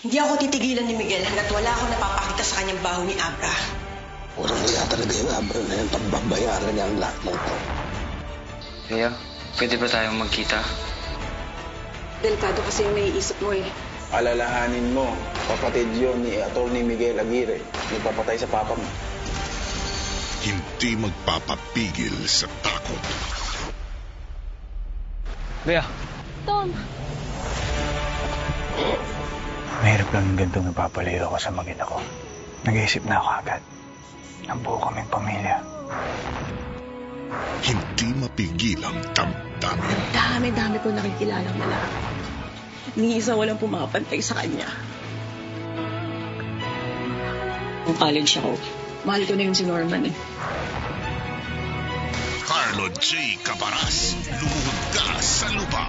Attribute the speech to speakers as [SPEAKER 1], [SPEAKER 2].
[SPEAKER 1] Hindi ako titigilan ni Miguel hanggat wala akong napapakita sa kanyang baho ni Abra.
[SPEAKER 2] Walang talaga yung Abra na yan. Pagbabayaran niya ang lahat ng ito.
[SPEAKER 3] Kaya, pwede ba tayong magkita?
[SPEAKER 4] Delikado kasi yung naiisip mo eh.
[SPEAKER 5] Alalahanin mo, kapatid yun ni Atty. Miguel Aguirre, nagpapatay sa papa mo.
[SPEAKER 6] Hindi magpapapigil sa takot.
[SPEAKER 3] Bea.
[SPEAKER 7] Tom.
[SPEAKER 8] Mahirap lang yung gantong napapalayo ako sa mag-ina ko. Nag-iisip na ako agad. Nabuo kaming pamilya.
[SPEAKER 6] Hindi mapigil ang damdamin.
[SPEAKER 1] Dami-dami ko nakikilalang lalaki. Ni isa walang pumapantay sa kanya. Nung college ako, mahal ko na yung si Norman eh.
[SPEAKER 6] Carlo J. Cabaras, lumuhod ka sa lupa.